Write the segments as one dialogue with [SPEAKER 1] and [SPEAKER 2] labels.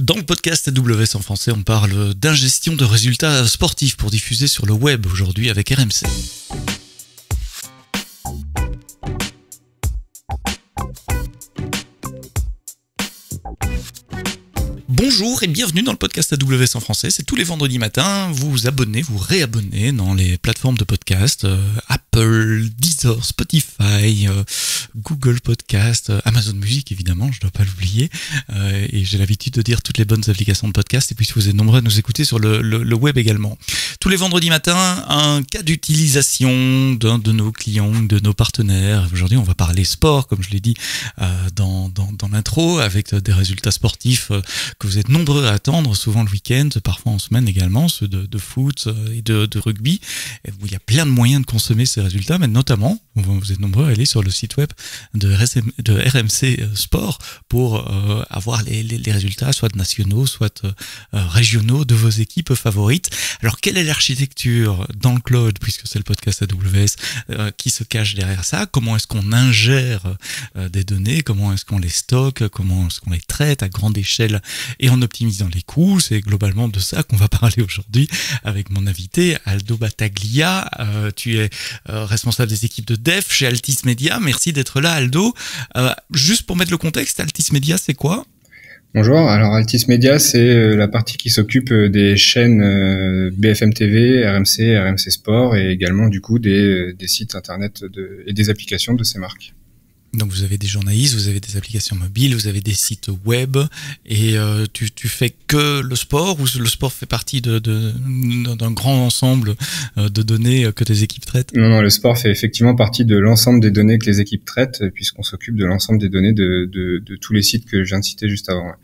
[SPEAKER 1] Dans le podcast AWS en français, on parle d'ingestion de résultats sportifs pour diffuser sur le web aujourd'hui avec RMC. Bonjour et bienvenue dans le podcast AWS en français. C'est tous les vendredis matins. Vous vous abonnez, vous réabonnez dans les plateformes de podcast Apple, Deezer, Spotify, Google Podcast, Amazon Music évidemment, je ne dois pas l'oublier. Et j'ai l'habitude de dire toutes les bonnes applications de podcast. Et puis si vous êtes nombreux à nous écouter sur le web également. Tous les vendredis matins, un cas d'utilisation d'un de nos clients, de nos partenaires. Aujourd'hui, on va parler sport, comme je l'ai dit dans l'intro, avec des résultats sportifs que vous êtes nombreux à attendre, souvent le week-end, parfois en semaine également, ceux de foot et de rugby, où il y a plein de moyens de consommer ces résultats, mais notamment, vous êtes nombreux à aller sur le site web de RMC Sport pour avoir les résultats, soit nationaux, soit régionaux de vos équipes favorites. Alors, quelle est l'architecture dans le cloud, puisque c'est le podcast AWS, qui se cache derrière ça? Comment est-ce qu'on ingère des données? Comment est-ce qu'on les stocke? Comment est-ce qu'on les traite à grande échelle et en optimisant les coûts? C'est globalement de ça qu'on va parler aujourd'hui avec mon invité Aldo Battaglia. Tu es responsable des équipes de dev chez Altis Media. Merci d'être là, Aldo. Juste pour mettre le contexte, Altis Media, c'est quoi?
[SPEAKER 2] Bonjour, alors Altis Media, c'est la partie qui s'occupe des chaînes BFM TV, RMC, RMC Sport et également du coup des sites internet et des applications de ces marques.
[SPEAKER 1] Donc vous avez des journalistes, vous avez des applications mobiles, vous avez des sites web et tu fais que le sport ou le sport fait partie d'un grand ensemble de données que tes équipes traitent?
[SPEAKER 2] Non, le sport fait effectivement partie de l'ensemble des données que les équipes traitent puisqu'on s'occupe de l'ensemble des données de tous les sites que je viens de citer juste avant. Ouais.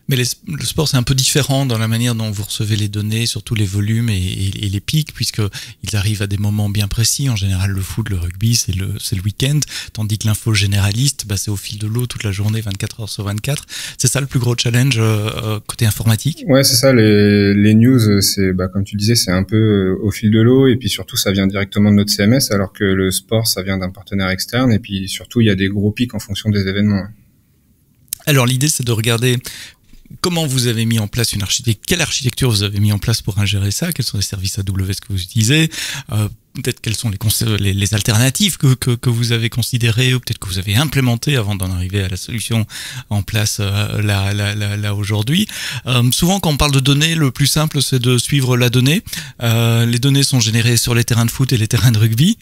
[SPEAKER 1] Mais le sport, c'est un peu différent dans la manière dont vous recevez les données, surtout les volumes et les pics, puisqu'ils arrivent à des moments bien précis. En général, le foot, le rugby, c'est le week-end, tandis que l'info généraliste, c'est au fil de l'eau toute la journée, 24 heures sur 24. C'est ça le plus gros challenge côté informatique?
[SPEAKER 2] Ouais, c'est ça. Les news, c'est comme tu disais, c'est un peu au fil de l'eau, et puis surtout, ça vient directement de notre CMS, alors que le sport, ça vient d'un partenaire externe, et puis surtout, il y a des gros pics en fonction des événements. Alors,
[SPEAKER 1] l'idée, c'est de regarder comment vous avez mis en place une architecture, quelle architecture vous avez mis en place pour ingérer ça, quels sont les services AWS que vous utilisez, peut-être quelles sont les alternatives que vous avez considérées ou peut-être que vous avez implémentées avant d'en arriver à la solution en place là aujourd'hui. Souvent quand on parle de données, le plus simple c'est de suivre la donnée. Les données sont générées sur les terrains de foot et les terrains de rugby.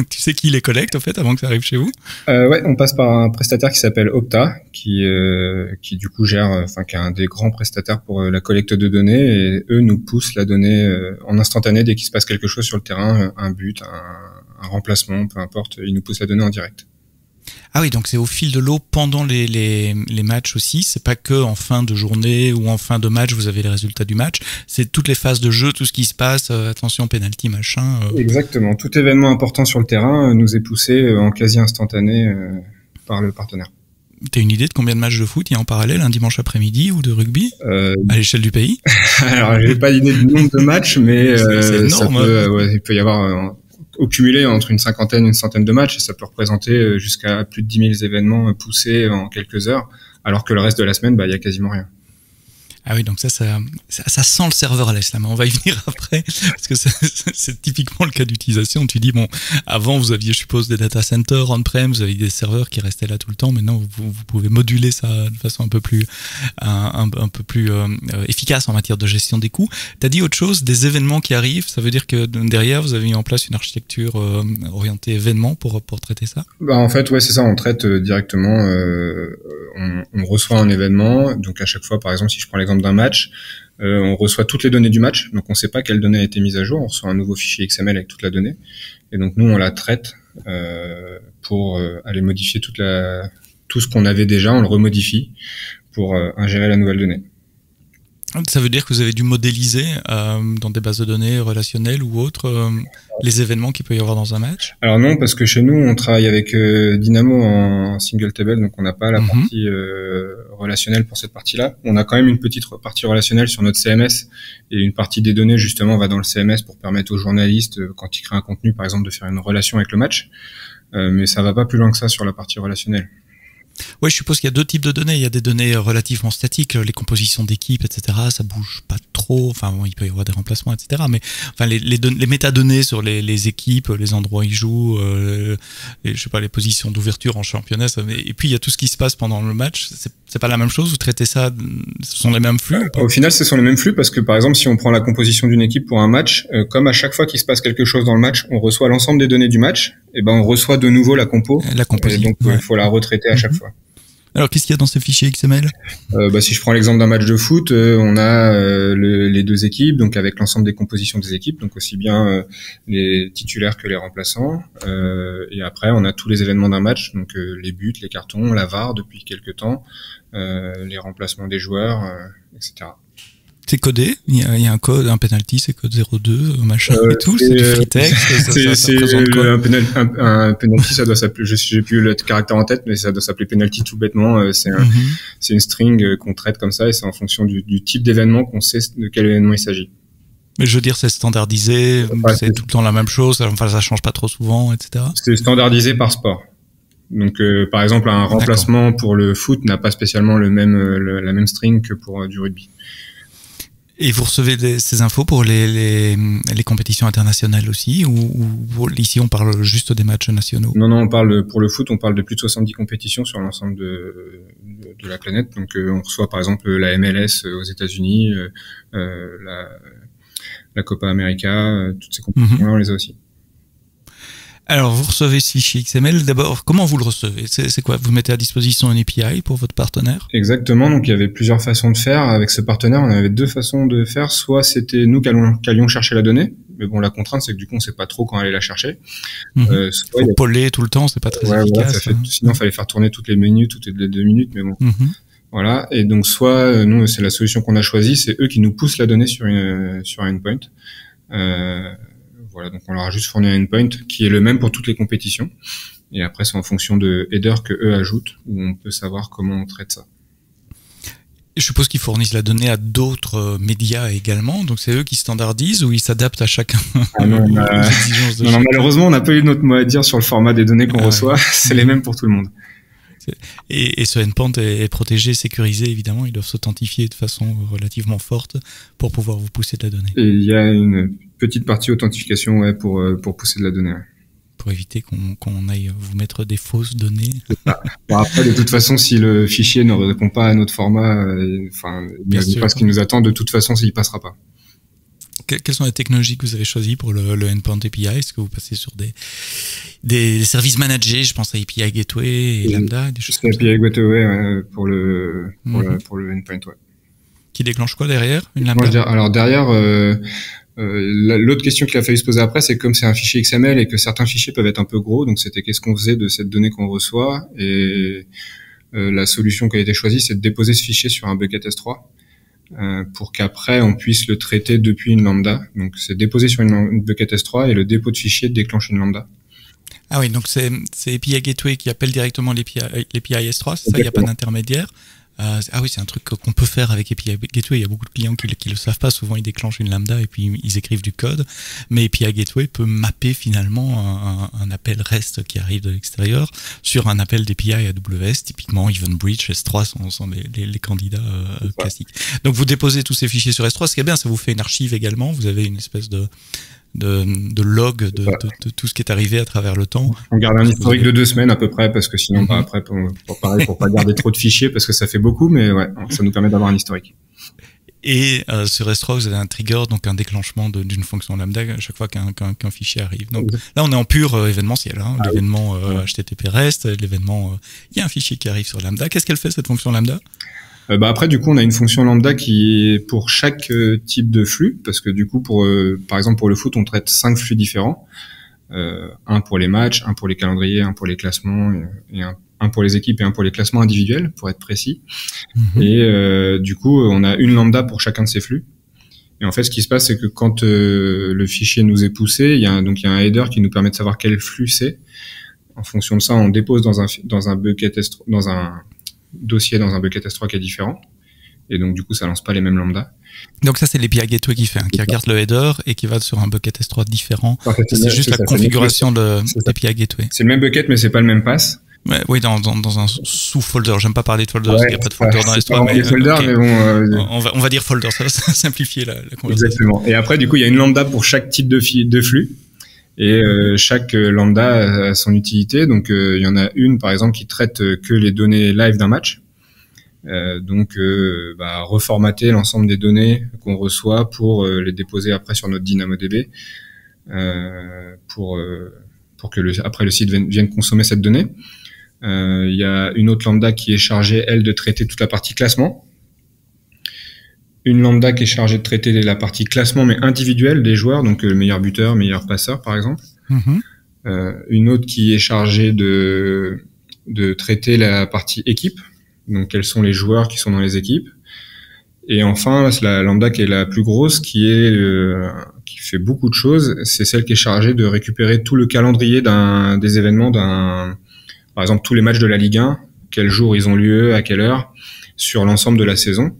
[SPEAKER 1] Tu sais qui les collecte en fait avant que ça arrive chez vous?
[SPEAKER 2] Ouais, on passe par un prestataire qui s'appelle Opta, qui du coup gère, qui est un des grands prestataires pour la collecte de données, et eux nous poussent la donnée en instantané dès qu'il se passe quelque chose sur le terrain, un but, un remplacement, peu importe, ils nous poussent la donnée en direct.
[SPEAKER 1] Ah oui, donc c'est au fil de l'eau pendant les matchs aussi, c'est pas que en fin de journée ou en fin de match vous avez les résultats du match, c'est toutes les phases de jeu, tout ce qui se passe, attention, penalty, machin.
[SPEAKER 2] Exactement, tout événement important sur le terrain nous est poussé en quasi instantané par le partenaire.
[SPEAKER 1] T'as une idée de combien de matchs de foot il y a en parallèle un dimanche après-midi ou de rugby à l'échelle du pays?
[SPEAKER 2] Alors j'ai pas d'idée du nombre de matchs, mais
[SPEAKER 1] c'est énorme,
[SPEAKER 2] il peut y avoir au cumulé entre une cinquantaine, une centaine de matchs, et ça peut représenter jusqu'à plus de 10 000 événements poussés en quelques heures, alors que le reste de la semaine, il y a quasiment rien.
[SPEAKER 1] Ah oui, donc ça sent le serverless là, mais on va y venir après, parce que c'est typiquement le cas d'utilisation. Tu dis, avant vous aviez, je suppose, des data centers on-prem, vous aviez des serveurs qui restaient là tout le temps, maintenant vous pouvez moduler ça de façon un peu plus efficace en matière de gestion des coûts. T'as dit autre chose, des événements qui arrivent, ça veut dire que derrière vous avez mis en place une architecture orientée événements pour traiter ça?
[SPEAKER 2] En fait, ouais, c'est ça, on traite directement, on reçoit un événement, donc à chaque fois, par exemple, si je prends l'exemple d'un match, on reçoit toutes les données du match, donc on ne sait pas quelle donnée a été mise à jour, on reçoit un nouveau fichier XML avec toute la donnée, et donc nous on la traite pour aller modifier tout ce qu'on avait déjà, on le remodifie pour ingérer la nouvelle donnée.
[SPEAKER 1] Ça veut dire que vous avez dû modéliser dans des bases de données relationnelles ou autres les événements qu'il peut y avoir dans un match?
[SPEAKER 2] Alors non, parce que chez nous, on travaille avec Dynamo en single table, donc on n'a pas la partie relationnelle pour cette partie-là. On a quand même une petite partie relationnelle sur notre CMS, et une partie des données, justement, va dans le CMS pour permettre aux journalistes, quand ils créent un contenu, par exemple, de faire une relation avec le match. Mais ça va pas plus loin que ça sur la partie relationnelle.
[SPEAKER 1] Ouais, je suppose qu'il y a deux types de données. Il y a des données relativement statiques, les compositions d'équipes, etc. Ça bouge pas trop. Enfin, bon, il peut y avoir des remplacements, etc. Mais enfin, les métadonnées sur les équipes, les endroits où ils jouent, je sais pas, les positions d'ouverture en championnat. Et puis il y a tout ce qui se passe pendant le match. C'est pas la même chose. Vous traitez ça, ce sont les mêmes flux ou pas?
[SPEAKER 2] Au final, ce sont les mêmes flux parce que par exemple, si on prend la composition d'une équipe pour un match, comme à chaque fois qu'il se passe quelque chose dans le match, on reçoit l'ensemble des données du match. Et ben, on reçoit de nouveau la compo.
[SPEAKER 1] La composition.
[SPEAKER 2] Et donc, il faut la retraiter à chaque fois.
[SPEAKER 1] Alors, qu'est-ce qu'il y a dans ces fichiers XML?
[SPEAKER 2] Si je prends l'exemple d'un match de foot, on a les deux équipes, donc avec l'ensemble des compositions des équipes, donc aussi bien les titulaires que les remplaçants. Et après, on a tous les événements d'un match, donc les buts, les cartons, la VAR depuis quelques temps, les remplacements des joueurs, etc.
[SPEAKER 1] C'est codé, il y a un code, un penalty, c'est code 02, machin et tout, c'est du free text.
[SPEAKER 2] Un penalty, ça doit s'appeler, j'ai plus le caractère en tête, mais ça doit s'appeler penalty tout bêtement. C'est une string qu'on traite comme ça et c'est en fonction du type d'événement qu'on sait de quel événement il s'agit.
[SPEAKER 1] Mais je veux dire, c'est standardisé, c'est tout le temps la même chose, enfin ça change pas trop souvent, etc.
[SPEAKER 2] C'est standardisé par sport. Donc, par exemple, un remplacement pour le foot n'a pas spécialement la même string que pour du rugby.
[SPEAKER 1] Et vous recevez ces infos pour les compétitions internationales aussi, ou ici on parle juste des matchs nationaux?
[SPEAKER 2] Non, on parle pour le foot, on parle de plus de 70 compétitions sur l'ensemble de la planète. Donc on reçoit par exemple la MLS aux États-Unis, la Copa América, toutes ces compétitions-là, on les a aussi.
[SPEAKER 1] Alors, vous recevez ce fichier XML. D'abord, comment vous le recevez? C'est quoi? Vous mettez à disposition une API pour votre partenaire?
[SPEAKER 2] Exactement. Donc, il y avait plusieurs façons de faire. Avec ce partenaire, on avait deux façons de faire. Soit c'était nous qui allions chercher la donnée. Mais bon, la contrainte, c'est que du coup, on sait pas trop quand aller la chercher.
[SPEAKER 1] Faut poller tout le temps, c'est pas très efficace.
[SPEAKER 2] Sinon, il fallait faire tourner toutes les minutes, toutes les 2 minutes, mais bon. Voilà. Et donc, soit, nous, c'est la solution qu'on a choisie, c'est eux qui nous poussent la donnée sur un endpoint. Voilà, donc on leur a juste fourni un endpoint qui est le même pour toutes les compétitions. Et après, c'est en fonction de headers que eux ajoutent où on peut savoir comment on traite ça.
[SPEAKER 1] Je suppose qu'ils fournissent la donnée à d'autres médias également, donc c'est eux qui standardisent ou ils s'adaptent à chacun?
[SPEAKER 2] Non, malheureusement, on n'a pas eu notre mot à dire sur le format des données qu'on reçoit. C'est les mêmes pour tout le monde.
[SPEAKER 1] Et ce endpoint est protégé, sécurisé, évidemment. Ils doivent s'authentifier de façon relativement forte pour pouvoir vous pousser de la donnée.
[SPEAKER 2] Et il y a une petite partie authentification pour pousser de la donnée.
[SPEAKER 1] Pour éviter qu'on aille vous mettre des fausses données.
[SPEAKER 2] Bon, après, de toute façon, si le fichier ne répond pas à notre format, il n'y a pas ce qui nous attend. De toute façon, il passera pas.
[SPEAKER 1] Quelles sont les technologies que vous avez choisies pour le endpoint API? Est-ce que vous passez sur des services managés? Je pense à API Gateway et Lambda, des choses comme ça.
[SPEAKER 2] API Gateway pour le endpoint, ouais.
[SPEAKER 1] Qui déclenche quoi derrière? Une Lambda?
[SPEAKER 2] Alors derrière, l'autre question qu'il a fallu se poser après, c'est comme c'est un fichier XML et que certains fichiers peuvent être un peu gros, donc c'était qu'est-ce qu'on faisait de cette donnée qu'on reçoit, et la solution qui a été choisie, c'est de déposer ce fichier sur un bucket S3. Pour qu'après on puisse le traiter depuis une lambda. Donc c'est déposé sur une bucket S3 et le dépôt de fichier déclenche une lambda.
[SPEAKER 1] Ah oui, donc c'est API Gateway qui appelle directement l'API S3, c'est ça, il n'y a pas d'intermédiaire. Ah oui, c'est un truc qu'on peut faire avec API Gateway. Il y a beaucoup de clients qui le savent pas. Souvent, ils déclenchent une lambda et puis ils écrivent du code. Mais API Gateway peut mapper finalement un appel REST qui arrive de l'extérieur sur un appel d'API AWS. Typiquement, EventBridge, S3 sont les candidats classiques. Donc, vous déposez tous ces fichiers sur S3. Ce qui est bien, ça vous fait une archive également. Vous avez une espèce de log de tout ce qui est arrivé à travers le temps.
[SPEAKER 2] On garde un historique de 2 semaines à peu près, parce que sinon, après, pour pas garder trop de fichiers, parce que ça fait beaucoup, mais ouais, ça nous permet d'avoir un historique. Et
[SPEAKER 1] sur S3, vous avez un trigger, donc un déclenchement d'une fonction lambda à chaque fois qu'un fichier arrive. Donc là, on est en pur événementiel, l'événement HTTP REST, l'événement, il y a un fichier qui arrive sur lambda. Qu'est-ce qu'elle fait, cette fonction lambda?
[SPEAKER 2] Après, du coup, on a une fonction lambda qui est pour chaque type de flux, parce que du coup, par exemple, pour le foot, on traite 5 flux différents. Un pour les matchs, un pour les calendriers, un pour les classements, et un pour les équipes et un pour les classements individuels, pour être précis. Et du coup, on a une lambda pour chacun de ces flux. Et en fait, ce qui se passe, c'est que quand le fichier nous est poussé, il y a un header qui nous permet de savoir quel flux c'est. En fonction de ça, on dépose dans un bucket S3, dans un dossier dans un bucket S3 qui est différent, et donc du coup ça lance pas les mêmes lambda.
[SPEAKER 1] Donc ça c'est l'API Gateway qui fait, qui regarde le header et qui va sur un bucket S3 différent. C'est juste la configuration de l'API Gateway.
[SPEAKER 2] C'est le même bucket mais c'est pas le même pass,
[SPEAKER 1] Ouais, oui, dans un sous-folder. J'aime pas parler de folder parce qu'il n'y a pas de folder dans S3.
[SPEAKER 2] Mais,
[SPEAKER 1] okay.
[SPEAKER 2] Mais bon,
[SPEAKER 1] on va dire folder, ça va simplifier la conversation.
[SPEAKER 2] Exactement. Et après, du coup, il y a une lambda pour chaque type de flux. Et chaque lambda a son utilité. Donc, il y en a une, par exemple, qui traite que les données live d'un match. Reformater l'ensemble des données qu'on reçoit pour les déposer après sur notre DynamoDB pour que après le site vienne consommer cette donnée. Il y a une autre lambda qui est chargée, elle, de traiter toute la partie classement. Une lambda qui est chargée de traiter la partie classement, mais individuelle des joueurs, donc le meilleur buteur, meilleur passeur, par exemple. Une autre qui est chargée de traiter la partie équipe, donc quels sont les joueurs qui sont dans les équipes. Et enfin, la lambda qui est la plus grosse, qui fait beaucoup de choses, c'est celle qui est chargée de récupérer tout le calendrier des événements par exemple, tous les matchs de la Ligue 1, quel jour ils ont lieu, à quelle heure, sur l'ensemble de la saison.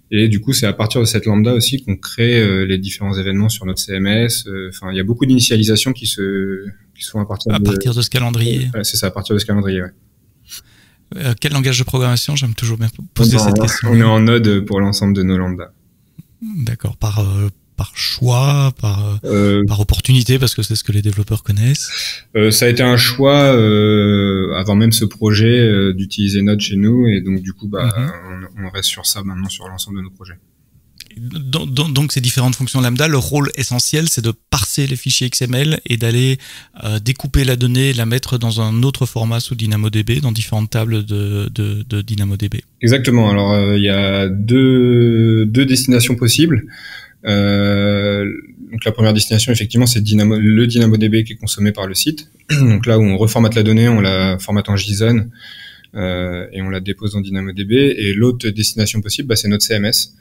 [SPEAKER 2] Et du coup, c'est à partir de cette lambda aussi qu'on crée les différents événements sur notre CMS. Enfin, il y a beaucoup d'initialisations qui se font à partir
[SPEAKER 1] de ce calendrier.
[SPEAKER 2] C'est ça, à partir de ce calendrier, ouais.
[SPEAKER 1] Quel langage de programmation? J'aime toujours bien poser cette question.
[SPEAKER 2] On est en Node pour l'ensemble de nos lambdas.
[SPEAKER 1] D'accord, par choix, par opportunité, parce que c'est ce que les développeurs connaissent.
[SPEAKER 2] Ça a été un choix avant même ce projet d'utiliser Node chez nous, et donc du coup on reste sur ça maintenant sur l'ensemble de nos projets.
[SPEAKER 1] Donc ces différentes fonctions lambda, le rôle essentiel, c'est de parser les fichiers XML et d'aller découper la donnée et la mettre dans un autre format sous DynamoDB, dans différentes tables de DynamoDB.
[SPEAKER 2] Exactement. Alors il y a deux destinations possibles. Donc la première destination, effectivement, c'est le DynamoDB qui est consommé par le site. Donc là où on reformate la donnée, on la formate en JSON et on la dépose dans DynamoDB. Et l'autre destination possible, c'est notre CMS,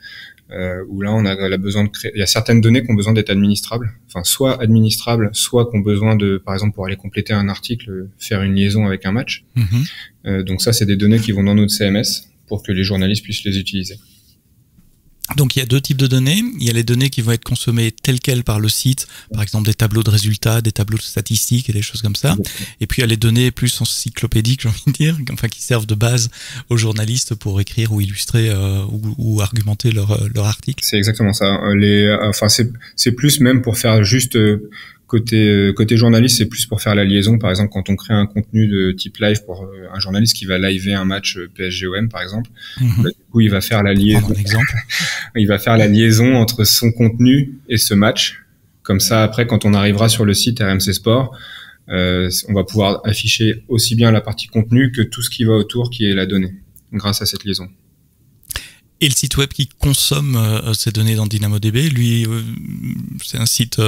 [SPEAKER 2] où là on a besoin de créer. Il y a certaines données qui ont besoin d'être administrables, enfin soit administrables, soit qui ont besoin de, par exemple, pour aller compléter un article, faire une liaison avec un match. Donc ça, c'est des données qui vont dans notre CMS pour que les journalistes puissent les utiliser.
[SPEAKER 1] Donc il y a deux types de données. Il y a les données qui vont être consommées telles quelles par le site, par exemple des tableaux de résultats, des tableaux de statistiques et des choses comme ça. Et puis il y a les données plus encyclopédiques, j'ai envie de dire, enfin qui servent de base aux journalistes pour écrire ou illustrer ou argumenter leur article.
[SPEAKER 2] C'est exactement ça. C'est plus même pour faire juste côté journaliste, c'est plus pour faire la liaison. Par exemple, quand on crée un contenu de type live pour un journaliste qui va liver un match PSG-OM, par exemple, du coup, il va faire la liaison. Il va faire la liaison entre son contenu et ce match. Comme ça, après, quand on arrivera sur le site RMC Sport, on va pouvoir afficher aussi bien la partie contenu que tout ce qui va autour, qui est la donnée, grâce à cette liaison.
[SPEAKER 1] Et le site web qui consomme ces données dans DynamoDB, lui, c'est un site...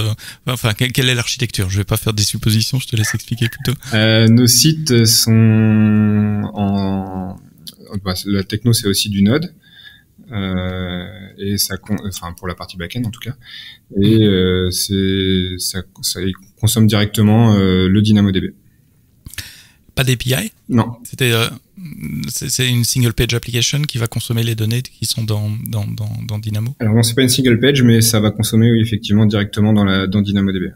[SPEAKER 1] quelle est l'architecture? Je vais pas faire des suppositions, je te laisse expliquer plutôt.
[SPEAKER 2] Nos sites sont la techno, c'est aussi du Node. Et pour la partie back-end en tout cas. Et ça consomme directement le DynamoDB.
[SPEAKER 1] Pas d'API?
[SPEAKER 2] Non.
[SPEAKER 1] C'est une single page application qui va consommer les données qui sont dans Dynamo? Alors
[SPEAKER 2] non, c'est pas une single page, mais ça va consommer, oui, effectivement, directement dans DynamoDB.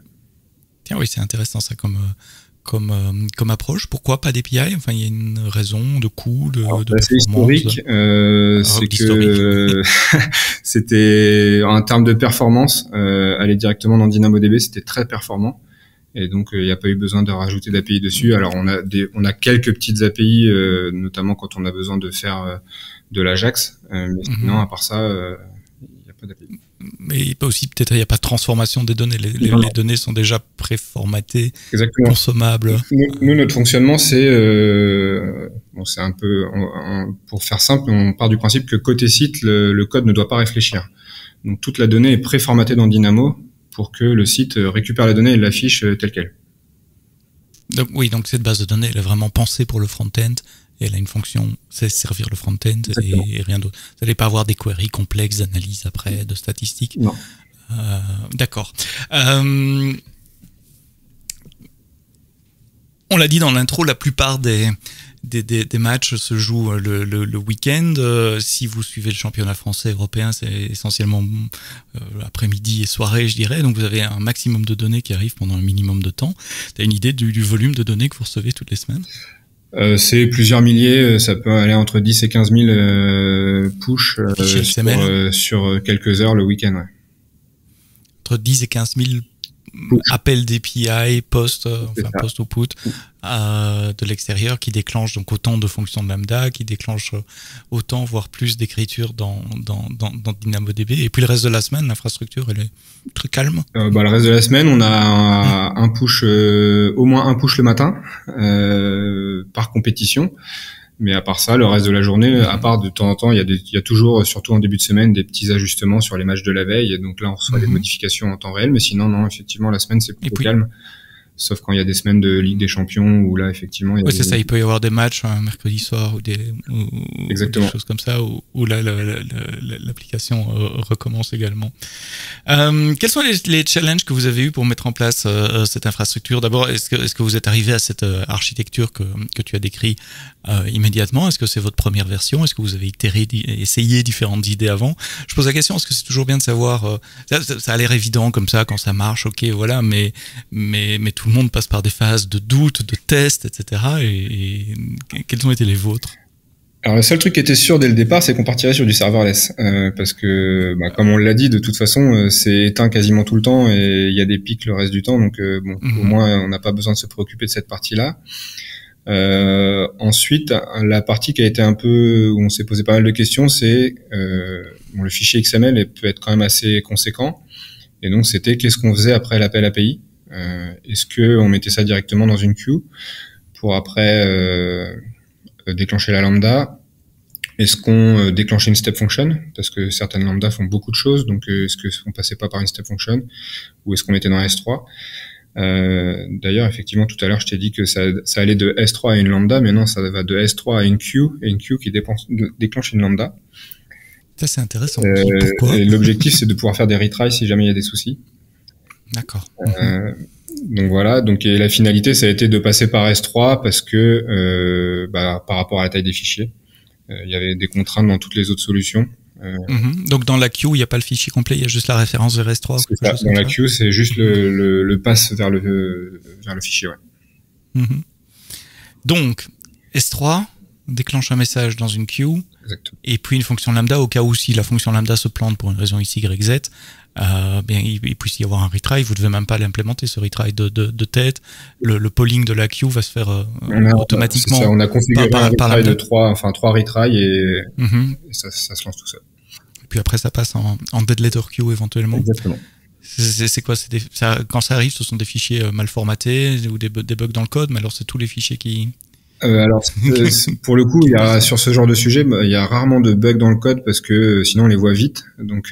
[SPEAKER 1] Tiens, oui, c'est intéressant ça comme approche. Pourquoi pas d'API? Enfin, il y a une raison de coût, de
[SPEAKER 2] c'est historique. C'est que c'était en termes de performance, aller directement dans DynamoDB, c'était très performant. Et donc, il n'y a pas eu besoin de rajouter d'API dessus. Alors, on a quelques petites API, notamment quand on a besoin de faire de l'Ajax. Mais sinon, à part ça, il n'y a pas d'API.
[SPEAKER 1] Mais aussi, peut-être, il n'y a pas de transformation des données. Les données sont déjà préformatées,
[SPEAKER 2] exactement,
[SPEAKER 1] consommables.
[SPEAKER 2] Nous, notre fonctionnement, c'est c'est un peu, pour faire simple, on part du principe que côté site, le code ne doit pas réfléchir. Donc, toute la donnée est préformatée dans Dynamo pour que le site récupère la donnée et l'affiche telle quelle.
[SPEAKER 1] Donc oui, donc cette base de données, elle est vraiment pensée pour le front-end, et elle a une fonction, c'est servir le front-end et rien d'autre. Vous n'allez pas avoir des queries complexes d'analyse après, de statistiques.
[SPEAKER 2] Non.
[SPEAKER 1] D'accord. On l'a dit dans l'intro, la plupart des matchs se jouent le week-end. Si vous suivez le championnat français européen, c'est essentiellement après-midi et soirée, je dirais. Donc vous avez un maximum de données qui arrivent pendant un minimum de temps. Tu as une idée du volume de données que vous recevez toutes les semaines?
[SPEAKER 2] C'est plusieurs milliers, ça peut aller entre 10 et 15 000 push sur quelques heures le week-end. Ouais.
[SPEAKER 1] Entre 10 et 15 000 appels d'API, post ou put de l'extérieur qui déclenchent donc autant de fonctions de lambda, qui déclenchent autant, voire plus d'écriture dans DynamoDB. Et puis le reste de la semaine, l'infrastructure, elle est très calme.
[SPEAKER 2] Le reste de la semaine, on a un push, au moins un push le matin, par compétition. Mais à part ça, le reste de la journée, à part de temps en temps, il y a toujours, surtout en début de semaine, des petits ajustements sur les matchs de la veille. Et donc là, on reçoit des modifications en temps réel. Mais sinon, non, effectivement, la semaine, c'est plutôt calme. Sauf quand il y a des semaines de Ligue des Champions où là, effectivement...
[SPEAKER 1] Oui, c'est ça, il peut y avoir des matchs un mercredi soir ou des choses comme ça où là, l'application recommence également. Quels sont les challenges que vous avez eu pour mettre en place cette infrastructure? D'abord, est-ce que vous êtes arrivé à cette architecture que tu as décrit immédiatement? Est-ce que c'est votre première version? Est-ce que vous avez essayé différentes idées avant? Je pose la question parce que c'est toujours bien de savoir... ça a l'air évident comme ça quand ça marche, ok, voilà, mais tout le monde passe par des phases de doute, de tests, etc. Et quels ont été les vôtres?
[SPEAKER 2] Alors le seul truc qui était sûr dès le départ, c'est qu'on partirait sur du serverless, parce que comme on l'a dit, de toute façon, c'est éteint quasiment tout le temps et il y a des pics le reste du temps, donc au moins on n'a pas besoin de se préoccuper de cette partie-là. Ensuite, la partie qui a été un peu où on s'est posé pas mal de questions, c'est le fichier XML peut être quand même assez conséquent, et donc c'était qu'est-ce qu'on faisait après l'appel API. Est-ce que on mettait ça directement dans une queue pour après déclencher la lambda? Est-ce qu'on déclenchait une step function? Parce que certaines lambdas font beaucoup de choses, donc est-ce qu'on passait pas par une step function? Ou est-ce qu'on était dans S3? D'ailleurs, effectivement, tout à l'heure, je t'ai dit que ça allait de S3 à une lambda, mais non, ça va de S3 à une queue, et une queue qui déclenche une lambda.
[SPEAKER 1] Ça, c'est intéressant. Pourquoi?
[SPEAKER 2] Et l'objectif, c'est de pouvoir faire des retries si jamais il y a des soucis.
[SPEAKER 1] D'accord.
[SPEAKER 2] Donc voilà, et la finalité, ça a été de passer par S3 parce que par rapport à la taille des fichiers, il y avait des contraintes dans toutes les autres solutions.
[SPEAKER 1] Donc dans la queue, il n'y a pas le fichier complet, il y a juste la référence vers S3.
[SPEAKER 2] C'est ça, dans la queue, c'est juste le pass vers le fichier. Ouais.
[SPEAKER 1] Donc S3 déclenche un message dans une queue.
[SPEAKER 2] Exactement.
[SPEAKER 1] Et puis une fonction lambda au cas où si la fonction lambda se plante pour une raison x, y, z, il puisse y avoir un retry. Vous devez même pas l'implémenter, ce retry de tête. Le polling de la queue va se faire automatiquement.
[SPEAKER 2] On a configuré un retry de 3 retries et ça se lance tout seul.
[SPEAKER 1] Et puis après ça passe en dead letter queue éventuellement.
[SPEAKER 2] Exactement.
[SPEAKER 1] C'est quoi? Quand ça arrive, ce sont des fichiers mal formatés ou des bugs dans le code, mais alors c'est tous les fichiers qui...
[SPEAKER 2] pour le coup, sur ce genre de sujet, il y a rarement de bugs dans le code parce que sinon on les voit vite. Donc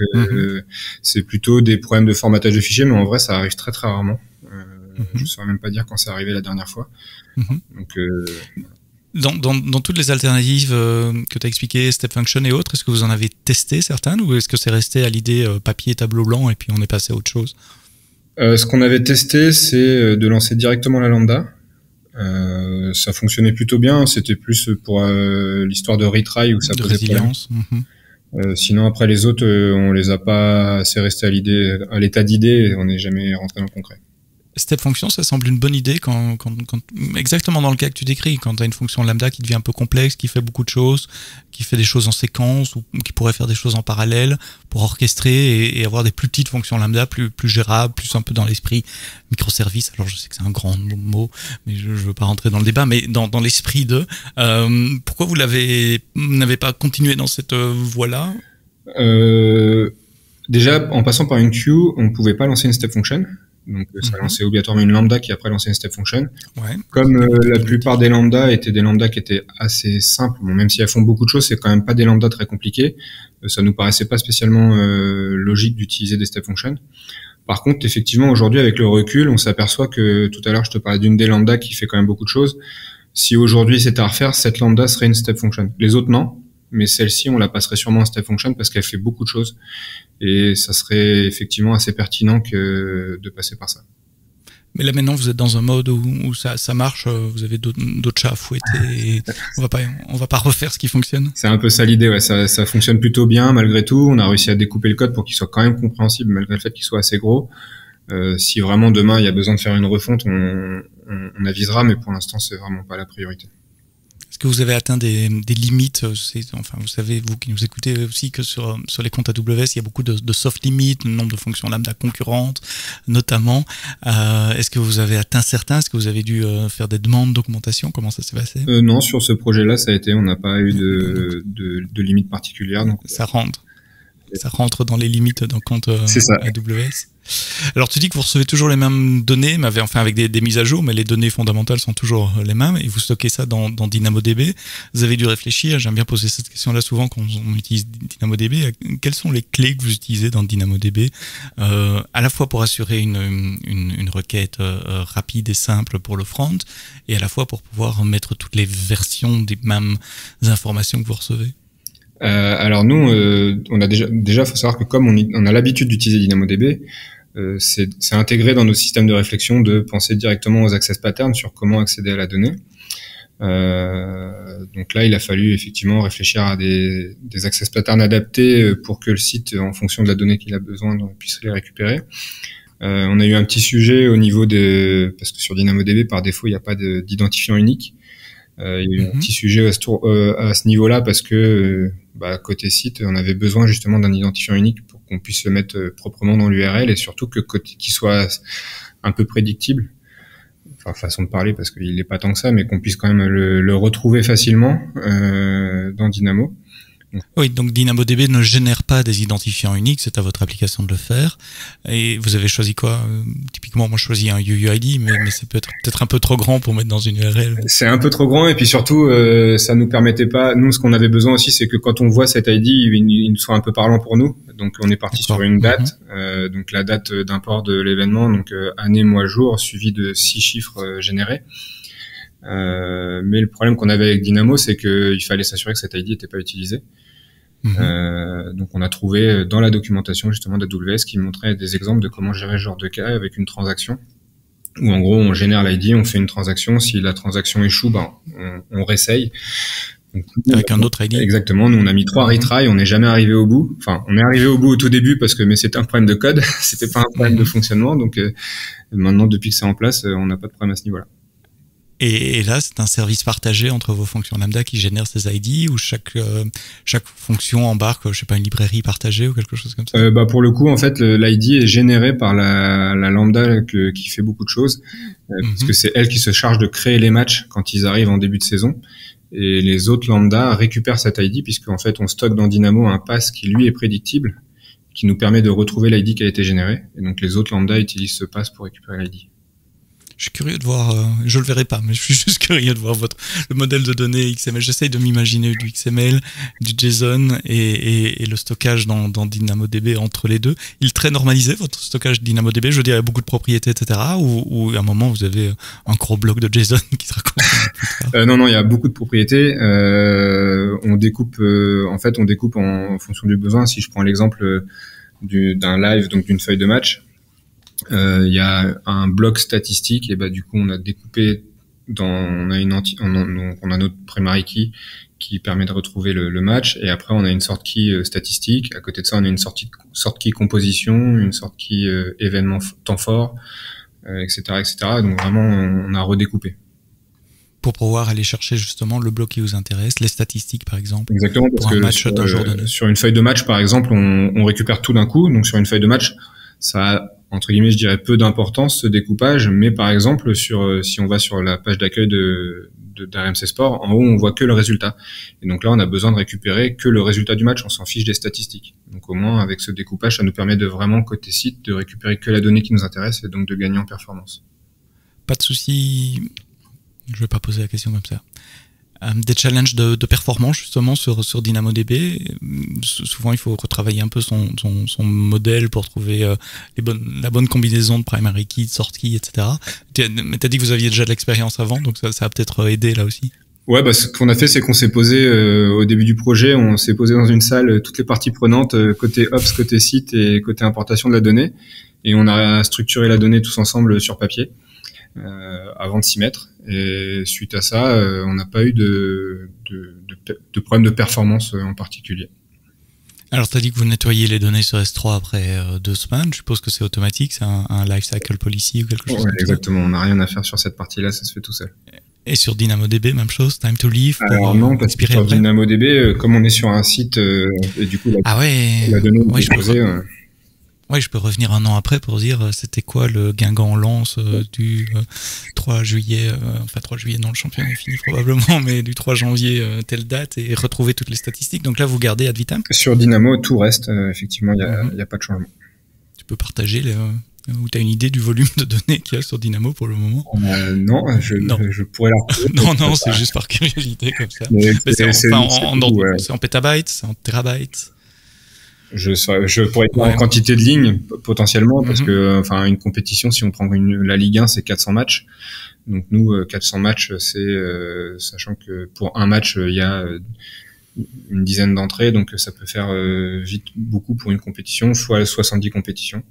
[SPEAKER 2] c'est plutôt des problèmes de formatage de fichiers, mais en vrai ça arrive très très rarement. Je saurais même pas dire quand c'est arrivé la dernière fois. Donc
[SPEAKER 1] dans toutes les alternatives que tu as expliquées, Step Function et autres, est-ce que vous en avez testé certaines ou est-ce que c'est resté à l'idée papier, tableau blanc et puis on est passé à autre chose?
[SPEAKER 2] Ce qu'on avait testé, c'est de lancer directement la lambda. Ça fonctionnait plutôt bien, c'était plus pour l'histoire de retry où ça posait problème. Sinon après les autres, on les a pas, c'est resté à l'état d'idée, on n'est jamais rentré dans le concret.
[SPEAKER 1] Step function, ça semble une bonne idée quand exactement dans le cas que tu décris, quand tu as une fonction lambda qui devient un peu complexe, qui fait beaucoup de choses, qui fait des choses en séquence ou qui pourrait faire des choses en parallèle pour orchestrer et avoir des plus petites fonctions lambda, plus gérables, plus un peu dans l'esprit microservice. Alors je sais que c'est un grand mot, mais je veux pas rentrer dans le débat, mais dans l'esprit de pourquoi vous n'avez pas continué dans cette voie-là?
[SPEAKER 2] Déjà, en passant par une queue, on pouvait pas lancer une step function. Donc ça lançait obligatoirement une lambda qui après lançait une step function.
[SPEAKER 1] Ouais.
[SPEAKER 2] Comme la plupart des lambdas étaient des lambdas qui étaient assez simples, même si elles font beaucoup de choses, c'est quand même pas des lambdas très compliqués. Ça nous paraissait pas spécialement logique d'utiliser des step functions. Par contre, effectivement, aujourd'hui avec le recul, on s'aperçoit que tout à l'heure je te parlais d'une des lambdas qui fait quand même beaucoup de choses. Si aujourd'hui c'était à refaire, cette lambda serait une step function. Les autres non, mais celle-ci on la passerait sûrement en step function parce qu'elle fait beaucoup de choses. Et ça serait effectivement assez pertinent que de passer par ça.
[SPEAKER 1] Mais là maintenant vous êtes dans un mode où ça marche, vous avez d'autres chats à fouetter et on va pas refaire ce qui fonctionne.
[SPEAKER 2] C'est un peu ça l'idée, ouais. Ça fonctionne plutôt bien malgré tout. On a réussi à découper le code pour qu'il soit quand même compréhensible malgré le fait qu'il soit assez gros. Si vraiment demain il y a besoin de faire une refonte, on avisera, mais pour l'instant c'est vraiment pas la priorité.
[SPEAKER 1] Est-ce que vous avez atteint des limites? Enfin, vous savez, vous qui nous écoutez aussi, que sur les comptes AWS, il y a beaucoup de soft limits, le nombre de fonctions lambda concurrentes, notamment. Est-ce que vous avez atteint certains? Est-ce que vous avez dû faire des demandes d'augmentation? Comment ça s'est passé?
[SPEAKER 2] Non, sur ce projet-là, ça a été, on n'a pas eu de limites particulières. Donc
[SPEAKER 1] ça rentre dans les limites d'un compte AWS. Alors tu dis que vous recevez toujours les mêmes données, mais avec des mises à jour, mais les données fondamentales sont toujours les mêmes, et vous stockez ça dans DynamoDB. Vous avez dû réfléchir, j'aime bien poser cette question-là souvent quand on utilise DynamoDB, quelles sont les clés que vous utilisez dans DynamoDB, à la fois pour assurer une requête rapide et simple pour le front, et à la fois pour pouvoir mettre toutes les versions des mêmes informations que vous recevez?
[SPEAKER 2] Alors nous, on a déjà faut savoir que comme on a l'habitude d'utiliser DynamoDB, c'est intégré dans nos systèmes de réflexion de penser directement aux access patterns sur comment accéder à la donnée. Donc là, il a fallu effectivement réfléchir à des access patterns adaptés pour que le site, en fonction de la donnée qu'il a besoin, puisse les récupérer. On a eu un petit sujet au niveau parce que sur DynamoDB, par défaut, il n'y a pas d'identifiant unique. Il y a eu un petit sujet à ce niveau-là parce que côté site, on avait besoin justement d'un identifiant unique pour qu'on puisse le mettre proprement dans l'URL et surtout qu'il soit un peu prédictible. Enfin, façon de parler parce qu'il n'est pas tant que ça, mais qu'on puisse quand même le retrouver facilement dans Dynamo.
[SPEAKER 1] Oui, donc DynamoDB ne génère pas des identifiants uniques, c'est à votre application de le faire. Et vous avez choisi quoi? Typiquement, moi je choisis un UUID, mais c'est peut-être un peu trop grand pour mettre dans une URL.
[SPEAKER 2] C'est un peu trop grand, et puis surtout, ça nous permettait pas. Nous, ce qu'on avait besoin aussi, c'est que quand on voit cet ID, il soit un peu parlant pour nous. Donc on est parti sur une date, donc la date d'import de l'événement, donc année, mois, jour, suivi de 6 chiffres générés. Mais le problème qu'on avait avec Dynamo, c'est qu'il fallait s'assurer que cet ID n'était pas utilisé. Donc on a trouvé dans la documentation justement d'AWS qui montrait des exemples de comment gérer ce genre de cas avec une transaction où en gros on génère l'ID, on fait une transaction, si la transaction échoue, on réessaye. Donc,
[SPEAKER 1] avec un autre ID.
[SPEAKER 2] Exactement, nous on a mis 3 retries, on n'est jamais arrivé au bout. Enfin, on est arrivé au bout au tout début mais c'était un problème de code, c'était pas un problème de fonctionnement. Donc maintenant, depuis que c'est en place, on n'a pas de problème à ce niveau-là.
[SPEAKER 1] Et là, c'est un service partagé entre vos fonctions lambda qui génèrent ces ID, ou chaque fonction embarque, je sais pas, une librairie partagée ou quelque chose comme ça?
[SPEAKER 2] Pour le coup, en fait, l'ID est généré par la lambda qui fait beaucoup de choses, puisque c'est elle qui se charge de créer les matchs quand ils arrivent en début de saison. Et les autres lambda récupèrent cet ID, puisqu'en fait, on stocke dans Dynamo un pass qui, lui, est prédictible, qui nous permet de retrouver l'ID qui a été généré. Et donc, les autres lambda utilisent ce pass pour récupérer l'ID.
[SPEAKER 1] Je suis curieux de voir, je le verrai pas, mais je suis juste curieux de voir le modèle de données XML. J'essaye de m'imaginer du XML, du JSON et le stockage dans DynamoDB entre les deux. Il est très normalisé, votre stockage DynamoDB. Je veux dire, il y a beaucoup de propriétés, etc. Ou à un moment, vous avez un gros bloc de JSON qui sera consommé.
[SPEAKER 2] Non, il y a beaucoup de propriétés. On découpe en fonction du besoin. Si je prends l'exemple d'un live, donc d'une feuille de match, il y a un bloc statistique, et du coup on a découpé on a notre primary key qui permet de retrouver le match, et après on a une sort key statistique. À côté de ça, on a une sort key composition, une sort key événement temps fort, etc. Donc vraiment on a redécoupé
[SPEAKER 1] pour pouvoir aller chercher justement le bloc qui vous intéresse, les statistiques par exemple.
[SPEAKER 2] Exactement, parce que
[SPEAKER 1] match d'un jour donné.
[SPEAKER 2] Sur une feuille de match par exemple, on récupère tout d'un coup. Donc sur une feuille de match, ça a, entre guillemets, je dirais, peu d'importance ce découpage, mais par exemple si on va sur la page d'accueil d'RMC Sport, en haut on voit que le résultat, et donc là on a besoin de récupérer que le résultat du match, on s'en fiche des statistiques. Donc au moins avec ce découpage, ça nous permet de vraiment, côté site, de récupérer que la donnée qui nous intéresse et donc de gagner en performance.
[SPEAKER 1] Pas de souci, je vais pas poser la question comme ça. Des challenges de performance justement sur DynamoDB. Souvent il faut retravailler un peu son modèle pour trouver la bonne combinaison de primary key, de sort key, etc. Mais t'as dit que vous aviez déjà de l'expérience avant, donc ça a peut-être aidé là aussi.
[SPEAKER 2] Ouais, ce qu'on a fait, c'est qu'on s'est posé au début du projet, on s'est posé dans une salle, toutes les parties prenantes, côté ops, côté site et côté importation de la donnée, et on a structuré la donnée tous ensemble sur papier avant de s'y mettre. Et suite à ça, on n'a pas eu de problème de performance en particulier.
[SPEAKER 1] Alors, tu as dit que vous nettoyez les données sur S3 après 2 semaines. Je suppose que c'est automatique, c'est un lifecycle policy ou quelque chose comme ça.
[SPEAKER 2] Exactement, on n'a rien à faire sur cette partie-là, ça se fait tout seul.
[SPEAKER 1] Et sur DynamoDB, même chose, time to leave.
[SPEAKER 2] Alors non, parce que sur DynamoDB, comme on est sur un site, et du coup la donnée est posée.
[SPEAKER 1] Oui, je peux revenir un an après pour dire c'était quoi le Guingamp Lens du 3 juillet, enfin 3 juillet non, le championnat est fini probablement, mais du 3 janvier telle date et retrouver toutes les statistiques. Donc là, vous gardez ad vitam?
[SPEAKER 2] Sur Dynamo, tout reste, effectivement, il y a pas de changement.
[SPEAKER 1] Tu peux partager ou tu as une idée du volume de données qu'il y a sur Dynamo pour le moment?
[SPEAKER 2] Non, je pourrais la retrouver.
[SPEAKER 1] Non, c'est juste par curiosité comme ça.
[SPEAKER 2] Mais
[SPEAKER 1] c'est en pétabytes, c'est en térabytes.
[SPEAKER 2] Je pourrais dire en quantité de lignes potentiellement, parce que enfin une compétition, si on prend la Ligue 1, c'est 400 matchs. Donc nous 400 matchs, c'est sachant que pour un match il y a une dizaine d'entrées, donc ça peut faire vite beaucoup pour une compétition, fois 70 compétitions.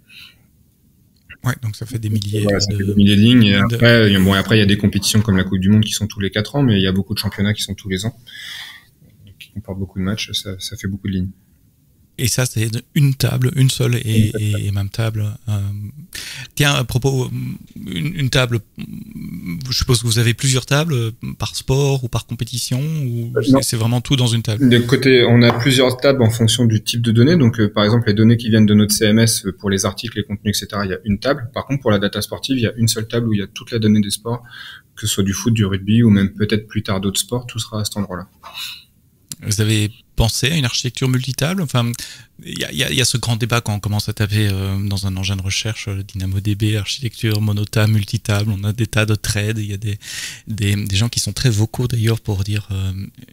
[SPEAKER 1] Ouais, donc ça fait des milliers.
[SPEAKER 2] Voilà, ça fait des milliers de lignes. Et après il y a des compétitions comme la Coupe du Monde qui sont tous les 4 ans, mais il y a beaucoup de championnats qui sont tous les ans, qui comportent beaucoup de matchs. Ça fait beaucoup de lignes.
[SPEAKER 1] Et ça, c'est une table, une seule et même table. Tiens, à propos, une table, je suppose que vous avez plusieurs tables par sport ou par compétition, ou c'est vraiment tout dans une table?
[SPEAKER 2] De côté, on a plusieurs tables en fonction du type de données. Donc, par exemple, les données qui viennent de notre CMS pour les articles, les contenus, etc., il y a une table. Par contre, pour la data sportive, il y a une seule table où il y a toute la donnée des sports, que ce soit du foot, du rugby ou même peut-être plus tard d'autres sports, tout sera à cet endroit-là.
[SPEAKER 1] Vous avez pensé à une architecture multitable? Enfin, il y a ce grand débat quand on commence à taper dans un engin de recherche DynamoDB, architecture monotable, multitable. On a des tas de threads. Il y a des gens qui sont très vocaux d'ailleurs pour dire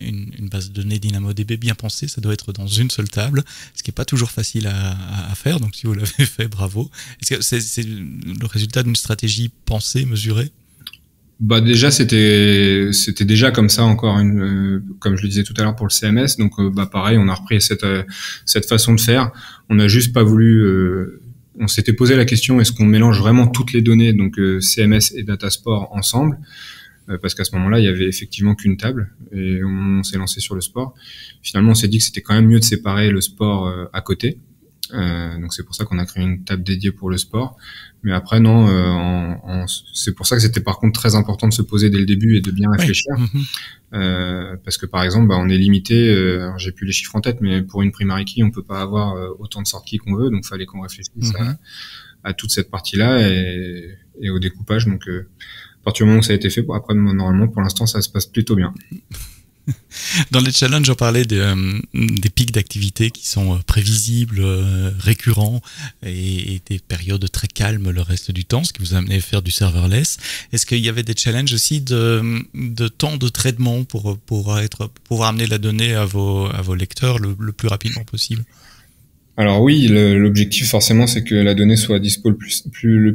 [SPEAKER 1] une base de données DynamoDB bien pensée, ça doit être dans une seule table, ce qui est pas toujours facile à faire. Donc si vous l'avez fait, bravo. Est-ce que c'est le résultat d'une stratégie pensée, mesurée?
[SPEAKER 2] Bah déjà c'était déjà comme ça encore comme je le disais tout à l'heure pour le CMS, donc pareil, on a repris cette façon de faire. On a juste pas voulu on s'était posé la question, est-ce qu'on mélange vraiment toutes les données, donc CMS et Datasport ensemble, parce qu'à ce moment-là il y avait effectivement qu'une table et on s'est lancé sur le sport. Finalement on s'est dit que c'était quand même mieux de séparer le sport à côté. Donc c'est pour ça qu'on a créé une table dédiée pour le sport. Mais après non, c'est pour ça que c'était par contre très important de se poser dès le début et de bien réfléchir. Parce que par exemple, on est limité. Alors j'ai plus les chiffres en tête, mais pour une primary key, on peut pas avoir autant de sorties qu'on veut. Donc fallait qu'on réfléchisse à toute cette partie-là et au découpage. Donc à partir du moment où ça a été fait, après normalement pour l'instant ça se passe plutôt bien.
[SPEAKER 1] Dans les challenges, on parlait des pics d'activité qui sont prévisibles, récurrents et des périodes très calmes le reste du temps, ce qui vous a amené à faire du serverless. Est-ce qu'il y avait des challenges aussi de temps de traitement pour pouvoir amener la donnée à vos lecteurs le plus rapidement possible?
[SPEAKER 2] Alors oui, l'objectif forcément c'est que la donnée soit dispo le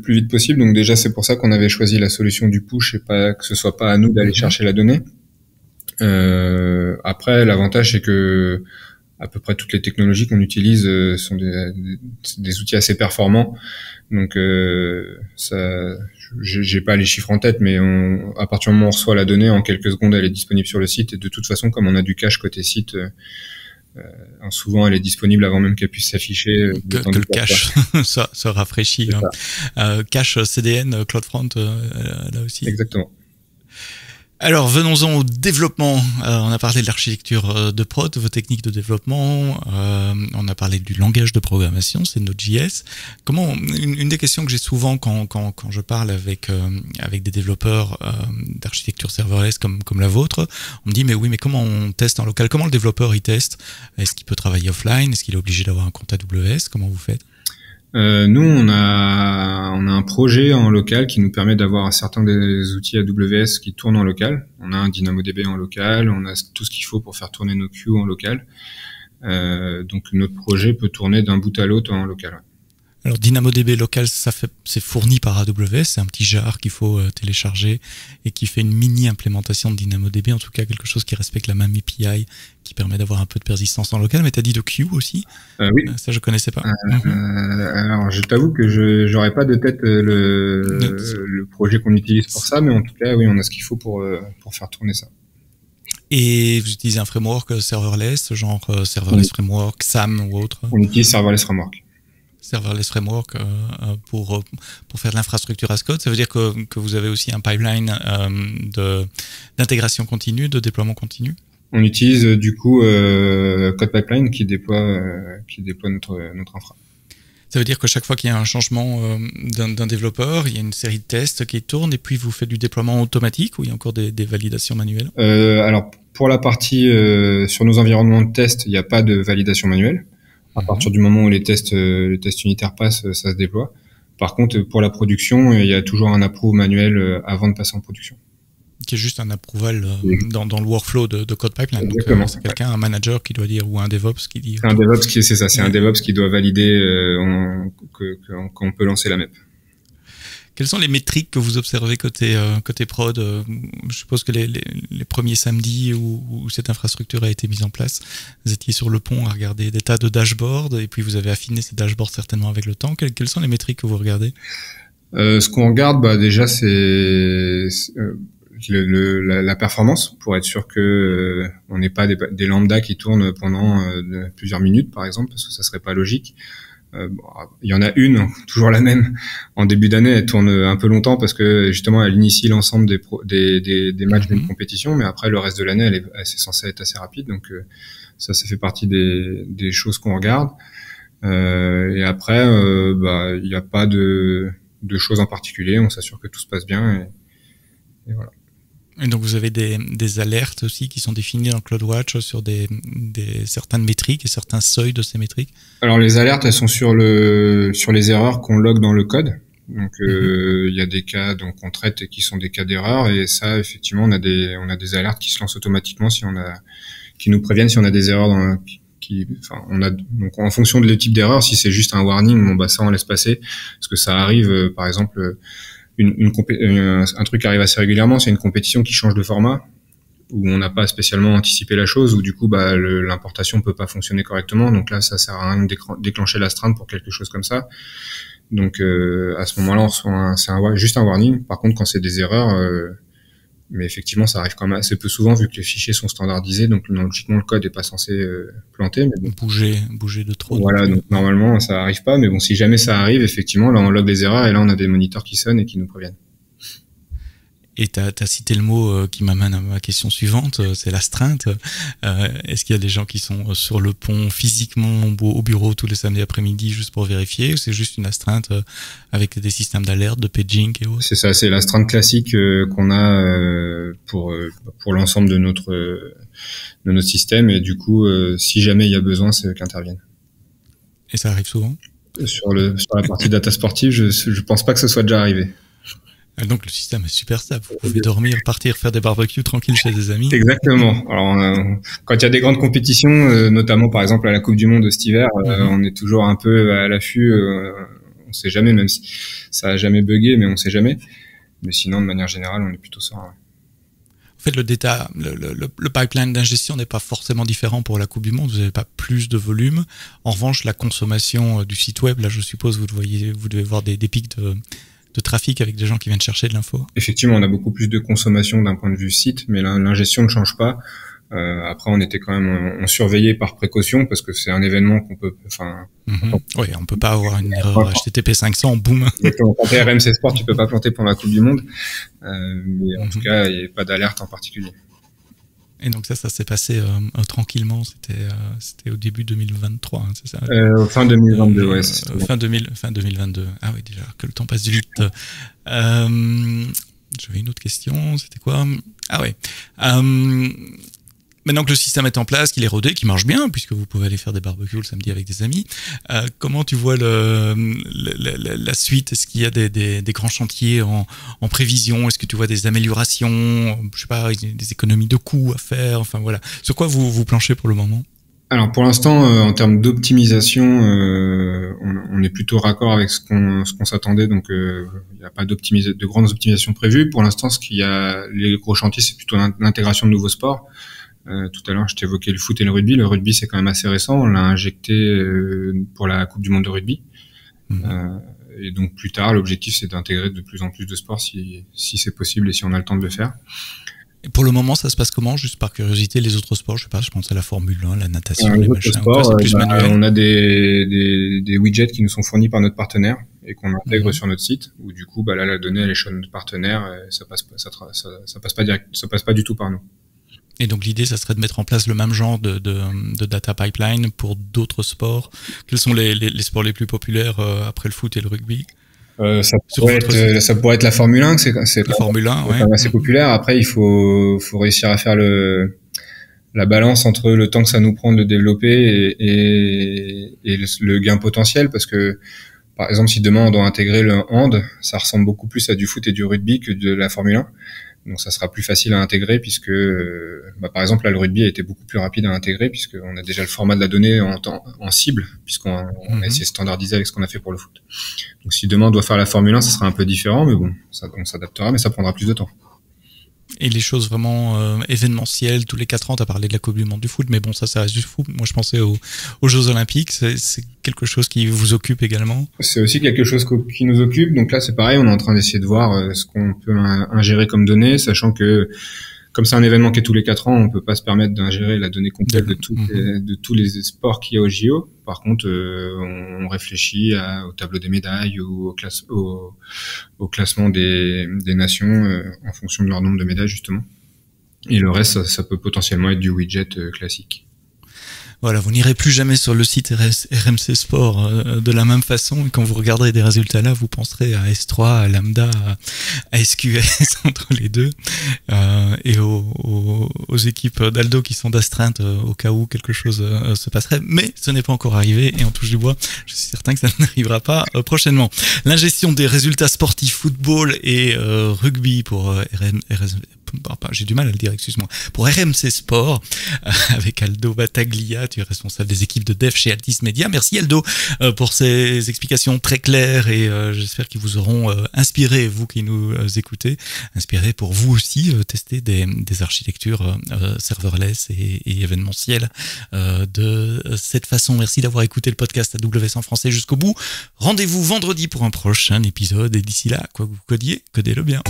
[SPEAKER 2] plus vite possible. Donc déjà c'est pour ça qu'on avait choisi la solution du push et pas que ce soit pas à nous d'aller chercher la donnée. Après, l'avantage c'est que à peu près toutes les technologies qu'on utilise sont des outils assez performants. Donc ça, j'ai pas les chiffres en tête, mais à partir du moment où on reçoit la donnée, en quelques secondes, elle est disponible sur le site. Et de toute façon, comme on a du cache côté site, souvent elle est disponible avant même qu'elle puisse s'afficher.
[SPEAKER 1] Que le cache se rafraîchit. Cache CDN, CloudFront, là aussi.
[SPEAKER 2] Exactement.
[SPEAKER 1] Alors, venons-en au développement. On a parlé de l'architecture de prod, de vos techniques de développement. On a parlé du langage de programmation, c'est Node.js. Comment, une des questions que j'ai souvent quand je parle avec des développeurs d'architecture serverless comme la vôtre, on me dit mais oui, mais comment on teste en local? Comment le développeur il teste? Est-ce qu'il peut travailler offline? Est-ce qu'il est obligé d'avoir un compte AWS? Comment vous faites?
[SPEAKER 2] Nous, on a un projet en local qui nous permet d'avoir un certain des outils AWS qui tournent en local. On a un DynamoDB en local, on a tout ce qu'il faut pour faire tourner nos queues en local. Donc notre projet peut tourner d'un bout à l'autre en local.
[SPEAKER 1] Alors DynamoDB local, c'est fourni par AWS, c'est un petit jar qu'il faut télécharger et qui fait une mini implémentation de DynamoDB, en tout cas quelque chose qui respecte la même API, qui permet d'avoir un peu de persistance en local. Mais tu as dit de queue aussi?
[SPEAKER 2] Oui.
[SPEAKER 1] Ça je connaissais pas.
[SPEAKER 2] Alors je t'avoue que j'aurais pas de tête le projet qu'on utilise pour ça, mais en tout cas oui, on a ce qu'il faut pour faire tourner ça.
[SPEAKER 1] Et vous utilisez un framework serverless, genre serverless framework, SAM ou autre?
[SPEAKER 2] On utilise serverless framework.
[SPEAKER 1] serverless framework pour faire de l'infrastructure as code. Ça veut dire que vous avez aussi un pipeline d'intégration continue, de déploiement continu?
[SPEAKER 2] On utilise du coup Code Pipeline qui déploie notre infra.
[SPEAKER 1] Ça veut dire que chaque fois qu'il y a un changement d'un développeur, il y a une série de tests qui tournent et puis vous faites du déploiement automatique ou il y a encore des validations manuelles?
[SPEAKER 2] Alors pour la partie sur nos environnements de test, il n'y a pas de validation manuelle. À partir du moment où les tests unitaires passent, ça se déploie. Par contre, pour la production, il y a toujours un approve manuel avant de passer en production.
[SPEAKER 1] Qui est juste un approval dans le workflow de Code Pipeline.
[SPEAKER 2] Exactement.
[SPEAKER 1] Donc, c'est quelqu'un, un manager qui doit dire, ou un DevOps qui dit.
[SPEAKER 2] C'est un DevOps c'est ça, c'est un DevOps qui doit valider qu'on peut lancer la MEP.
[SPEAKER 1] Quelles sont les métriques que vous observez côté prod? Je suppose que les premiers samedis où cette infrastructure a été mise en place, vous étiez sur le pont à regarder des tas de dashboards et puis vous avez affiné ces dashboards certainement avec le temps. Quelles sont les métriques que vous regardez?
[SPEAKER 2] Ce qu'on regarde, déjà, c'est la performance pour être sûr que on n'ait pas des lambda qui tournent pendant plusieurs minutes, par exemple, parce que ça serait pas logique. Il y en a une, toujours la même. En début d'année, elle tourne un peu longtemps parce que justement, elle initie l'ensemble des matchs d'une compétition, mais après le reste de l'année, c'est censé être assez rapide. Donc ça fait partie des choses qu'on regarde. Et après, il n'y a pas de choses en particulier. On s'assure que tout se passe bien et voilà.
[SPEAKER 1] Et donc vous avez des alertes aussi qui sont définies dans CloudWatch sur certaines métriques et certains seuils de ces métriques? Alors
[SPEAKER 2] les alertes, elles sont sur les erreurs qu'on log dans le code. Donc il y a des cas qu'on traite et qui sont des cas d'erreur, et ça effectivement on a des alertes qui se lancent automatiquement qui nous préviennent si on a des erreurs donc en fonction de le type d'erreur. Si c'est juste un warning, ça on laisse passer parce que ça arrive. Par exemple, un truc qui arrive assez régulièrement, c'est une compétition qui change de format, où on n'a pas spécialement anticipé la chose, où du coup l'importation peut pas fonctionner correctement. Donc là, ça sert à rien de déclencher l'astreinte pour quelque chose comme ça. Donc à ce moment-là, on reçoit juste un warning. Par contre, quand c'est des erreurs, mais effectivement, ça arrive quand même assez peu souvent vu que les fichiers sont standardisés, donc logiquement le code est pas censé planter. Mais bon.
[SPEAKER 1] Bouger de trop.
[SPEAKER 2] Voilà, donc normalement ça arrive pas, mais bon, si jamais ça arrive, effectivement, là on log les erreurs et là on a des moniteurs qui sonnent et qui nous préviennent.
[SPEAKER 1] Et t'as cité le mot qui m'amène à ma question suivante, c'est l'astreinte. Est-ce qu'il y a des gens qui sont sur le pont physiquement au bureau tous les samedis après-midi juste pour vérifier, ou c'est juste une astreinte avec des systèmes d'alerte, de paging et autres? C'est
[SPEAKER 2] ça, c'est l'astreinte classique qu'on a pour l'ensemble de notre système, et du coup, si jamais il y a besoin, c'est eux qui interviennent.
[SPEAKER 1] Et ça arrive souvent?
[SPEAKER 2] Sur la partie data sportive, je pense pas que ce soit déjà arrivé.
[SPEAKER 1] Donc le système est super stable, vous pouvez dormir, partir, faire des barbecues tranquilles chez des amis.
[SPEAKER 2] Exactement. Alors quand il y a des grandes compétitions, notamment par exemple à la Coupe du Monde de cet hiver, on est toujours un peu à l'affût, on sait jamais, même si ça a jamais bugué, mais on sait jamais. Mais sinon, de manière générale, on est plutôt serein.
[SPEAKER 1] En fait, le pipeline d'ingestion n'est pas forcément différent pour la Coupe du Monde. Vous n'avez pas plus de volume. En revanche, la consommation du site web, là, je suppose, vous devez voir des pics de trafic avec des gens qui viennent chercher de l'info.
[SPEAKER 2] Effectivement, on a beaucoup plus de consommation d'un point de vue site, mais l'ingestion ne change pas. Après, on était quand même, on surveillait par précaution parce que c'est un événement qu'on peut,
[SPEAKER 1] Oui, on peut pas avoir une erreur HTTP 500, boum.
[SPEAKER 2] Exactement. Quand t'es RMC Sport, tu peux pas planter pendant la Coupe du Monde. Mais en tout cas, il n'y a pas d'alerte en particulier.
[SPEAKER 1] Et donc ça s'est passé tranquillement. C'était au début 2023, hein, c'est ça?
[SPEAKER 2] Fin 2022, ouais.
[SPEAKER 1] Fin 2022. Ah oui, déjà que le temps passe vite. J'avais une autre question. C'était quoi? Ah ouais. Maintenant que le système est en place, qu'il est rodé, qu'il marche bien, puisque vous pouvez aller faire des barbecues le samedi avec des amis, comment tu vois la suite? Est-ce qu'il y a des grands chantiers en prévision? Est-ce que tu vois des améliorations, je sais pas, des économies de coûts à faire? Enfin voilà, sur quoi vous planchez pour le moment?
[SPEAKER 2] Alors pour l'instant, en termes d'optimisation, on est plutôt raccord avec ce qu'on s'attendait, donc il n'y a pas de grandes optimisations prévues. Pour l'instant, les gros chantiers, c'est plutôt l'intégration de nouveaux sports. Tout à l'heure, je t'évoquais le foot et le rugby. Le rugby, c'est quand même assez récent. On l'a injecté pour la Coupe du Monde de rugby. Et donc, plus tard, l'objectif, c'est d'intégrer de plus en plus de sports si c'est possible et si on a le temps de le faire.
[SPEAKER 1] Et pour le moment, ça se passe comment? Juste par curiosité, les autres sports, je sais pas, je pense à la Formule 1, la natation, les machins.
[SPEAKER 2] Sport,
[SPEAKER 1] c'est plus manuel.
[SPEAKER 2] on a des widgets qui nous sont fournis par notre partenaire et qu'on intègre sur notre site. Où du coup, là, la donnée elle est chez notre partenaire, et ça passe pas du tout par nous.
[SPEAKER 1] Et donc l'idée, ça serait de mettre en place le même genre de data pipeline pour d'autres sports. Quels sont les sports les plus populaires après le foot et le rugby?
[SPEAKER 2] Ça pourrait être la Formule 1, c'est
[SPEAKER 1] la Formule 1,
[SPEAKER 2] quand même assez populaire. Après, il faut réussir à faire la balance entre le temps que ça nous prend de le développer et le gain potentiel, parce que par exemple, si demain on doit intégrer le hand, ça ressemble beaucoup plus à du foot et du rugby que de la Formule 1. Donc ça sera plus facile à intégrer puisque, par exemple, là, le rugby a été beaucoup plus rapide à intégrer puisqu'on a déjà le format de la donnée en cible, puisqu'on a essayé de standardiser avec ce qu'on a fait pour le foot. Donc si demain on doit faire la Formule 1, ça sera un peu différent, mais bon, on s'adaptera, mais ça prendra plus de temps.
[SPEAKER 1] Et les choses vraiment événementielles, tous les 4 ans, tu as parlé de la Coupe du Monde du foot, mais bon, ça reste du foot. Moi, je pensais aux Jeux Olympiques. C'est quelque chose qui vous occupe également? C'est
[SPEAKER 2] aussi quelque chose qui nous occupe. Donc là, c'est pareil, on est en train d'essayer de voir ce qu'on peut ingérer comme données, sachant que comme c'est un événement qui est tous les 4 ans, on peut pas se permettre d'ingérer la donnée complète de tous les sports qu'il y a au JO. Par contre, on réfléchit au tableau des médailles ou au classement des nations en fonction de leur nombre de médailles, justement. Et le reste, ça peut potentiellement être du widget classique.
[SPEAKER 1] Voilà, vous n'irez plus jamais sur le site RMC Sport de la même façon. Et quand vous regarderez des résultats là, vous penserez à S3, à Lambda, à SQS entre les deux, et aux équipes d'Aldo qui sont d'astreinte au cas où quelque chose se passerait. Mais ce n'est pas encore arrivé et on touche du bois. Je suis certain que ça n'arrivera pas prochainement. L'ingestion des résultats sportifs football et rugby pour j'ai du mal à le dire, excuse-moi, pour RMC Sport, avec Aldo Battaglia, tu es responsable des équipes de dev chez Altis Media. Merci Aldo pour ces explications très claires et j'espère qu'ils vous auront inspiré, vous qui nous écoutez, inspiré pour vous aussi tester des architectures serverless et événementielles de cette façon. Merci d'avoir écouté le podcast AWS en français jusqu'au bout. Rendez-vous vendredi pour un prochain épisode et d'ici là, quoi que vous codiez, codez-le bien.